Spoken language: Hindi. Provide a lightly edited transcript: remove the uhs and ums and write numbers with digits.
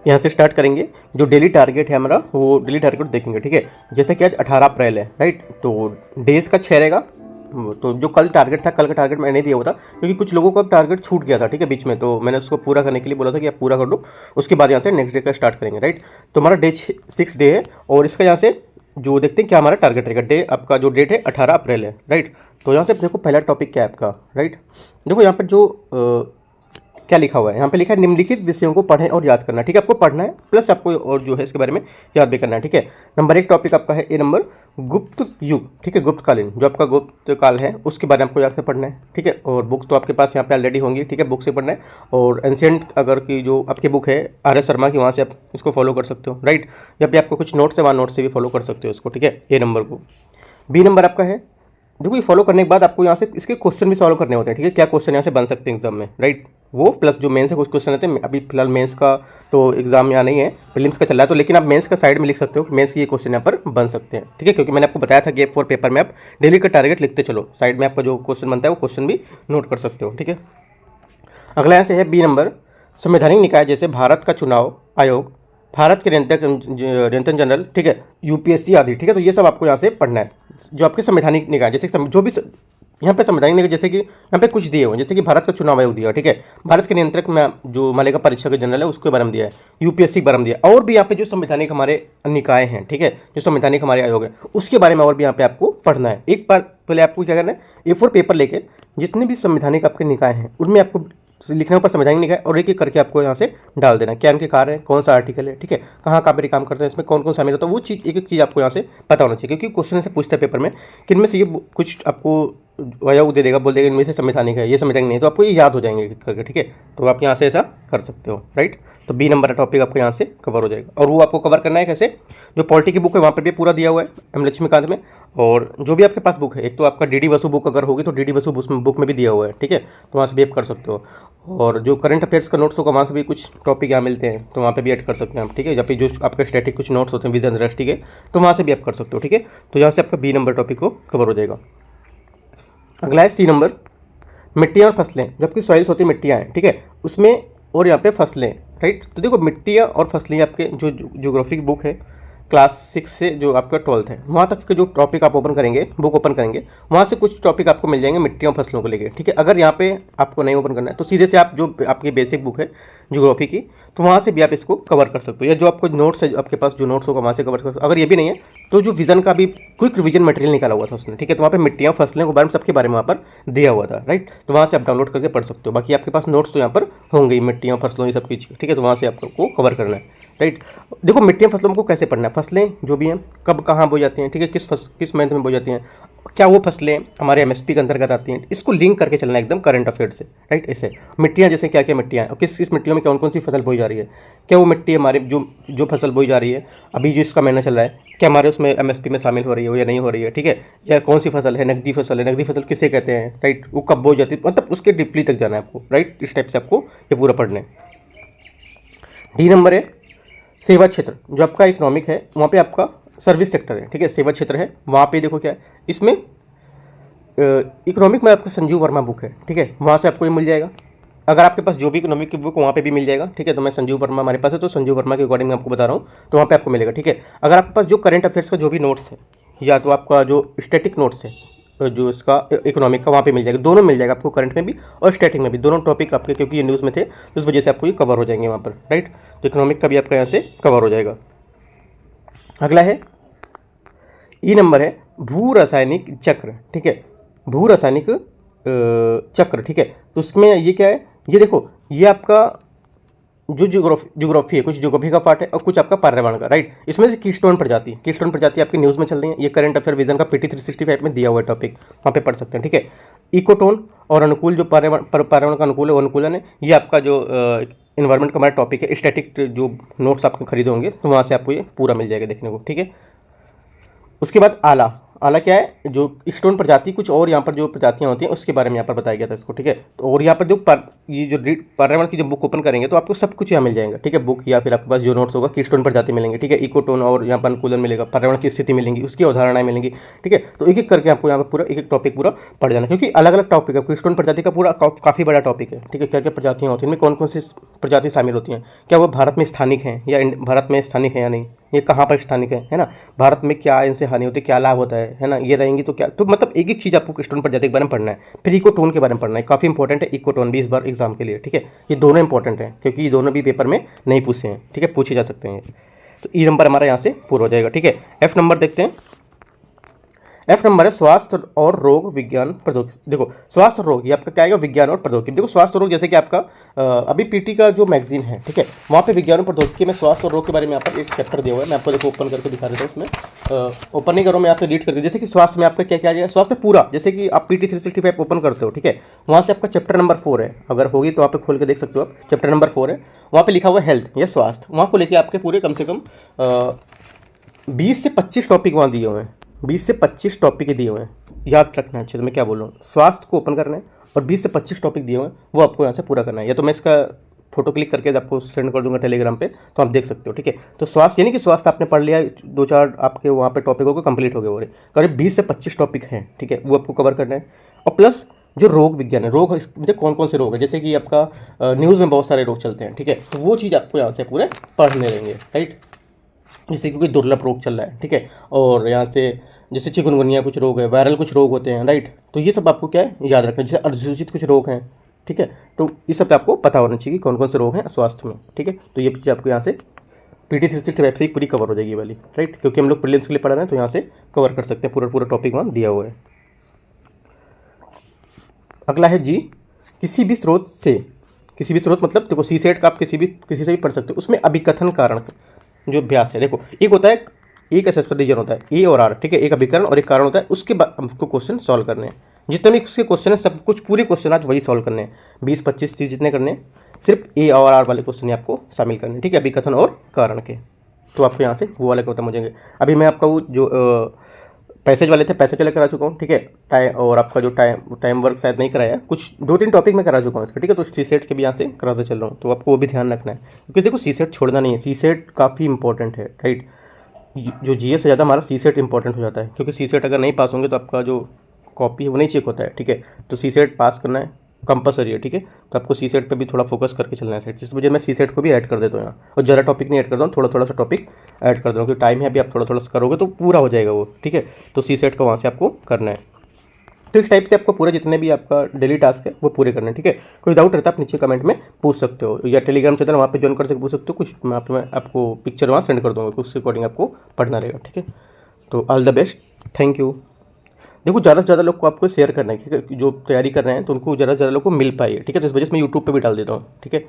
यहाँ से स्टार्ट करेंगे। जो डेली टारगेट है हमारा वो डेली टारगेट देखेंगे, ठीक है। जैसे कि आज 18 अप्रैल है, राइट, तो डेज का 6 रहेगा। तो जो कल टारगेट था, कल का टारगेट मैंने नहीं दिया हुआ था क्योंकि कुछ लोगों का टारगेट छूट गया था, ठीक है, बीच में, तो मैंने उसको पूरा करने के लिए बोला था कि आप पूरा कर दो, उसके बाद यहाँ से नेक्स्ट डे का स्टार्ट करेंगे, राइट। तो हमारा डे 6 डे है और इसका यहाँ से जो देखते हैं क्या हमारा टारगेट रहेगा। डे आपका जो डेट है 18 अप्रैल है, राइट। तो यहाँ से देखो पहला टॉपिक क्या है आपका, राइट। देखो यहाँ पर जो क्या लिखा हुआ है, यहाँ पे लिखा है निम्नलिखित विषयों को पढ़ें और याद करना, ठीक है। आपको पढ़ना है प्लस आपको और जो है इसके बारे में याद भी करना है, ठीक है। नंबर 1 टॉपिक आपका है ए नंबर गुप्त युग, ठीक है, गुप्तकालीन, जो आपका गुप्त काल है उसके बारे में आपको याद से पढ़ना है, ठीक है। और बुक तो आपके पास यहाँ पे ऑलरेडी होंगी, ठीक है, बुक से पढ़ना है। और एंशिएंट अगर की जो आपकी बुक है आर एस शर्मा की, वहाँ से आप इसको फॉलो कर सकते हो, राइट। या फिर आपको कुछ नोट्स है वहाँ नोट से भी फॉलो कर सकते हो इसको, ठीक है, ए नंबर को। बी नंबर आपका है, देखो ये फॉलो करने के बाद आपको यहाँ से इसके क्वेश्चन भी सॉल्व करने होते हैं, ठीक है। क्या क्वेश्चन यहाँ से बन सकते हैं एग्जाम में, राइट, वो प्लस जो मेंस से कुछ क्वेश्चन आते हैं। अभी फिलहाल मेंस का तो एग्जाम यहाँ नहीं है, प्रीलिम्स का चल रहा है, तो लेकिन आप मेंस का साइड में लिख सकते हो कि मेंस के ये क्वेश्चन यहाँ पर बन सकते हैं, ठीक है। क्योंकि मैंने आपको बताया था कि A4 पेपर में आप डेली का टारगेट लिखते चलो, साइड में आपका जो क्वेश्चन बनता है वो क्वेश्चन भी नोट कर सकते हो, ठीक है। अगला यहाँ से है बी नंबर संवैधानिक निकाय, जैसे भारत का चुनाव आयोग, भारत के नियंत्रण जनरल, ठीक है, यूपीएससी आदि, ठीक है। तो ये सब आपको यहाँ से पढ़ना है। जो आपके संवैधानिक निकाय, जैसे जो भी यहाँ पे संवैधानिक निकाय, जैसे कि यहाँ पे कुछ दिए हुए हैं, जैसे कि भारत का चुनाव आयोग दिया, ठीक है, भारत के नियंत्रक में जो मालिका परीक्षा के जनरल है उसके बारे में दिया है, यूपीएससी के बारे में दिया, और भी यहाँ पे जो संवैधानिक हमारे निकाय हैं, ठीक है, जो संवैधानिक हमारे आयोग है उसके बारे में और भी यहाँ पे आपको पढ़ना है। एक बार पहले आपको क्या करना है, A4 पेपर लेके जितने भी संवैधानिक आपके निकाय हैं उनमें आपको लिखने पर संवैधानिक निकाय और एक एक करके आपको यहाँ से डाल देना, क्या उनके कार्य है, कौन सा आर्टिकल है, ठीक है, कहाँ कहाँ पे काम करते हैं, इसमें कौन कौन शामिल होता है, वो चीज़ एक एक चीज़ आपको यहाँ से पता होना चाहिए। क्योंकि क्वेश्चन से पूछते हैं पेपर में कि इनमें से ये कुछ आपको आयोग दे देगा, बोल देगा इनमें से संवैधानिक है, ये संवैधानिक नहीं है, तो आपको ये याद हो जाएंगे करके, ठीक है। तो आप यहाँ से ऐसा कर सकते हो, राइट। तो बी नंबर का टॉपिक आपको यहाँ से कवर हो जाएगा। और वो आपको कवर करना है कैसे, जो पॉलिटी की बुक है वहाँ पर भी पूरा दिया हुआ है एम लक्ष्मीकांत में, और जो भी आपके पास बुक है, एक तो आपका डीडी बसु बुक अगर होगी तो डीडी बसु बुक में भी दिया हुआ है, ठीक है, तो वहाँ से भी आप कर सकते हो। और जो करंट अफेयर्स का नोट्स होगा वहाँ से भी कुछ टॉपिक यहाँ मिलते हैं, तो वहाँ पे भी ऐड कर सकते हैं आप, ठीक है। या फिर जो आपके स्टैटिक कुछ नोट्स होते हैं विजन दृष्टि के, तो वहाँ से भी आप कर सकते हो, ठीक है। तो यहाँ से आपका बी नंबर टॉपिक को कवर हो जाएगा। अगला है सी नंबर मिट्टियाँ और फसलें, जबकि सॉइल्स होती मिट्टियाँ हैं, ठीक है, उसमें और यहाँ पे फसलें, राइट। तो देखो मिट्टियाँ और फसलें आपके जो ज्योग्राफी की बुक है क्लास 6 से जो आपका 12th है वहाँ तक के जो टॉपिक आप ओपन करेंगे, बुक ओपन करेंगे, वहाँ से कुछ टॉपिक आपको मिल जाएंगे मिट्टियों और फसलों को लेके, ठीक है। अगर यहाँ पे आपको नहीं ओपन करना है तो सीधे से आप जो आपकी बेसिक बुक है ज्योग्राफी की, तो वहाँ से भी आप इसको कवर कर सकते हो, या जो आपको नोट्स है आपके पास जो नोट्स होगा वहाँ से कवर कर सकते हो। अगर ये भी नहीं है तो जो विजन का भी क्विक रिवीजन मटेरियल निकाला हुआ था उसने, ठीक है, तो वहाँ पे मिट्टियाँ फसलें के बारे में सबके बारे में वहाँ पर दिया हुआ था, राइट। तो वहाँ से आप डाउनलोड करके पढ़ सकते हो। बाकी आपके पास नोट्स तो यहाँ पर होंगे मिट्टियाँ फसलों ये सब की, ठीक है, तो वहाँ से आपको कवर करना है, राइट। देखो मिट्टियाँ फसलों को कैसे पढ़ना है, फसलें जो भी हैं कब कहाँ बोई जाती हैं, ठीक है, किस मंथ में बोई जाती हैं, क्या वो फसलें हमारे एमएसपी के अंतर्गत आती हैं, इसको लिंक करके चलना है एकदम करंट अफेयर से, राइट। ऐसे मिट्टियाँ जैसे क्या क्या मिट्टियाँ हैं और किस किस मिट्टियों में कौन कौन सी फसल बोई जा रही है, क्या वो मिट्टी हमारे जो फसल बोई जा रही है अभी जो इसका महीना चल रहा है क्या हमारे उसमें एमएसपी में शामिल हो रही है या नहीं हो रही है, ठीक है, या कौन सी फसल है, नकदी फसल है, नकदी फसल किसे कहते हैं, राइट, वो कब बोई जाती है, मतलब उसके डीपली तक जाना है आपको, राइट। इस टाइप से आपको ये पूरा पढ़ना है। डी नंबर है सेवा क्षेत्र, जो आपका इकोनॉमिक है वहाँ पे आपका सर्विस सेक्टर है, ठीक है, सेवा क्षेत्र है, वहाँ पे देखो क्या है इसमें इकोनॉमिक में आपका संजीव वर्मा बुक है, ठीक है, वहाँ से आपको ये मिल जाएगा। अगर आपके पास जो भी इकोनॉमिक की बुक वहाँ पे भी मिल जाएगा, ठीक है, तो मैं संजीव वर्मा हमारे पास है तो संजीव वर्मा के अकॉर्डिंग मैं आपको बता रहा हूँ, तो वहाँ पे आपको मिलेगा, ठीक है। अगर आपके पास जो करंट अफेयर्स का जो भी नोट्स है या तो आपका जो स्टैटिक नोट्स है जो इसका इकोनॉमिक का वहाँ पे मिल जाएगा, दोनों मिल जाएगा आपको, करंट में भी और स्टैटिक में भी, दोनों टॉपिक आपके क्योंकि ये न्यूज़ में थे तो उस वजह से आपको ये कवर हो जाएंगे वहाँ पर, राइट। तो इकोनॉमिक का भी आपका यहाँ से कवर हो जाएगा। अगला है ई नंबर है भू रासायनिक चक्र, ठीक है, भू रासायनिक चक्र, ठीक है। तो उसमें ये क्या है, ये देखो ये आपका जो ज्योग्राफी है, कुछ ज्योग्राफी का पार्ट है और कुछ आपका पर्यावरण का, राइट। इसमें से कीस्टोन प्रजाति आपकी न्यूज़ में चल रही है, ये करंट अफेयर विजन का PT 365 में दिया हुआ है टॉपिक, वहाँ पे पढ़ सकते हैं, ठीक है। इकोटोन और अनुकूल, जो पर्यावरण का अनुकूल है वो अनुकूलन है, ये आपका जो इन्वायरमेंट का हमारा टॉपिक है। स्टैटिक जो नोट्स आपको खरीदे होंगे तो वहाँ से आपको ये पूरा मिल जाएगा देखने को, ठीक है। उसके बाद आला क्या है, जो स्टोन प्रजाति कुछ और यहाँ पर जो प्रजातियाँ होती हैं उसके बारे में यहाँ पर बताया गया था इसको, ठीक है। तो और यहाँ पर जो ये जो रीड पर्यावरण की जब बुक ओपन करेंगे तो आपको सब कुछ यहाँ मिल जाएगा, ठीक है। बुक या फिर आपके पास जो नोट्स होगा कीस्टोन प्रजाति मिलेंगे, ठीक है। इकोटोन और यहाँ पर अनुकूलन मिलेगा, पर्यावरण की स्थिति मिलेंगी, उसकी अवधारणाएं मिलेंगी, ठीक है। तो एक एक करके आपको यहाँ पर पूरा एक एक टॉपिक पूरा पढ़ जाना, क्योंकि अलग अलग टॉपिक है। कीस्टोन प्रजाति का पूरा काफ़ी बड़ा टॉपिक है, ठीक है। क्या क्या प्रजातियाँ होती हैं, इनमें कौन कौन सी प्रजाति शामिल होती हैं, क्या वो भारत में स्थानिक हैं या भारत में स्थानिक है या नहीं, ये कहाँ पर स्थानिक है ना, भारत में क्या इनसे हानि होती है, क्या लाभ होता है ना, ये रहेंगी तो क्या। तो मतलब एक एक चीज़ आपको कीस्टोन प्रजाति के बारे में पढ़ना है। फिर इकोटोन के बारे में पढ़ना है, काफ़ी इंपॉर्टेंट है इकोटोन भी इस बार एग्जाम के लिए, ठीक है। ये दोनों इंपॉर्टेंट हैं क्योंकि ये दोनों भी पेपर में नहीं पूछे हैं, ठीक है, पूछे जा सकते हैं। तो ई नंबर हमारा यहाँ से पूरा हो जाएगा, ठीक है। एफ नंबर देखते हैं। एफ नंबर है स्वास्थ्य और रोग विज्ञान प्रौद्योगिकी। देखो स्वास्थ्य और रोग ये आपका क्या आएगा, विज्ञान और प्रौद्योगिकी। देखो स्वास्थ्य और रोग जैसे कि आपका अभी पीटी का जो मैगजीन है, ठीक है, वहाँ पे विज्ञान और प्रौद्योगिकी में स्वास्थ्य और रोग के बारे में यहाँ पर एक चैप्टर दिया हुआ है। मैं आपको देखो ओपन करके दिखा देता हूँ उसमें। ओपन नहीं करो, मैं आपको रीड करके, जैसे कि स्वास्थ्य में आपका क्या क्या है, स्वास्थ्य पूरा, जैसे कि आप पीटी 365 ओपन करते हो, ठीक है, वहाँ से आपका चैप्टर नंबर 4 है, अगर होगी तो वहाँ पे खोल के देख सकते हो आप। चैप्टर नंबर 4 है, वहाँ पे लिखा हुआ है हेल्थ या स्वास्थ्य। वहाँ को लेके आपके पूरे कम से कम 20 से 25 टॉपिक वहाँ दिए हुए हैं, 20 से 25 टॉपिक दिए हुए हैं, याद रखना है अच्छे से मैं क्या बोल रहा हूँ। स्वास्थ्य को ओपन करना है और 20 से 25 टॉपिक दिए हुए हैं, वो आपको यहाँ से पूरा करना है। या तो मैं इसका फोटो क्लिक करके आपको सेंड कर दूंगा टेलीग्राम पे, तो आप देख सकते हो, ठीक है। तो स्वास्थ्य यानी कि स्वास्थ्य आपने पढ़ लिया, 2-4 आपके वहाँ पे टॉपिक होगा कंप्लीट हो गए, वो करीब 20 से 25 टॉपिक हैं, ठीक है, वो आपको कवर करना है। और प्लस जो रोग विज्ञान है, रोग मतलब कौन कौन से रोग है, जैसे कि आपका न्यूज़ में बहुत सारे रोग चलते हैं, ठीक है, तो वो चीज़ आपको यहाँ से पूरे पढ़ने रहेंगे, राइट। जैसे क्योंकि दुर्लभ रोग चल रहा है, ठीक है, और यहाँ से जैसे चिकनगुनिया कुछ रोग है, वायरल कुछ रोग होते हैं, राइट। तो ये सब आपको क्या है याद रखना है। जैसे अधिसूचित कुछ रोग हैं, ठीक है, तो ये सब आपको पता होना चाहिए कि कौन कौन से रोग हैं स्वास्थ्य में, ठीक है। तो ये चीज़ आपको यहाँ से पीटी 365 से ही पूरी कवर हो जाएगी वाली, राइट, क्योंकि हम लोग प्रीलिम्स के लिए पढ़ रहे हैं तो यहाँ से कवर कर सकते हैं, पूरा पूरा टॉपिक वहाँ दिया हुआ है। अगला है जी, किसी भी स्रोत से, किसी भी स्रोत मतलब देखो सी सेट का आप किसी से भी पढ़ सकते हो, उसमें अभिकथन कारण जो अभ्यास है, देखो एक होता है, एक असेसमेंट रीजन होता है ए और आर, ठीक है, एक अभिकरण और एक कारण होता है, उसके बाद हमको क्वेश्चन सॉल्व करने हैं। जितने भी उसके क्वेश्चन है सब कुछ पूरे क्वेश्चन आज वही सॉल्व करने हैं, 20-25 चीज़ जितने करने हैं, सिर्फ ए और आर वाले क्वेश्चन आपको शामिल करने हैं, ठीक है, अभिकथन और कारण के। तो आपको यहाँ से वो वाले खत्म हो जाएंगे। अभी मैं आपका वो जो पैसेज वाले थे, पैसेज वाले करा चुका हूँ, ठीक है। टाइम और आपका जो टाइम वर्क शायद नहीं कराया, कुछ 2-3 टॉपिक में करा चुका हूँ इसका, ठीक है। तो सी सेट के भी यहाँ से कराते चल रहा हूँ, तो आपको वो भी ध्यान रखना है, क्योंकि देखो सी सेट छोड़ना नहीं है, सी सेट काफ़ी इंपॉर्टेंट है, राइट। जो जीएस से ज़्यादा हमारा सी सेट इंपॉर्टेंट हो जाता है, क्योंकि सी सेट अगर नहीं पास होंगे तो आपका जो कॉपी है वो नहीं चेक होता है, ठीक है। तो सी सेट पास करना है कंपलसरी है, ठीक है। तो आपको सी सेट पर भी थोड़ा फोकस करके चलना है सेट, जिस वजह मैं सी सेट को भी ऐड कर देता हूँ यहाँ, और ज़्यादा टॉपिक नहीं ऐड करता हूँ, थोड़ा थोड़ा सा टॉपिक ऐड कर दूँ, क्योंकि टाइम है अभी, आप थोड़ा थोड़ा सा करोगे तो पूरा हो जाएगा वो, ठीक है। तो सी सेट का वहाँ से आपको करना है। तो इस टाइप से आपको पूरे जितने भी आपका डेली टास्क है वो पूरे करने हैं, ठीक है। कोई डाउट रहता है आप नीचे कमेंट में पूछ सकते हो, या टेलीग्राम चैनल वहाँ पे ज्वाइन कर सकते पूछ सकते हो, कुछ मैं आपको पिक्चर वहाँ सेंड कर दूँगा, उसके अकॉर्डिंग आपको पढ़ना रहेगा, ठीक है। तो all the best, thank you. देखो ज़्यादा से ज़्यादा लोग को आपको शेयर करना है, ठीक है, जो तैयारी कर रहे हैं तो उनको ज़्यादा से ज़्यादा लोग को मिल पाए, ठीक है। तो इस वजह से मैं यूट्यूब पे भी डाल देता हूँ, ठीक है।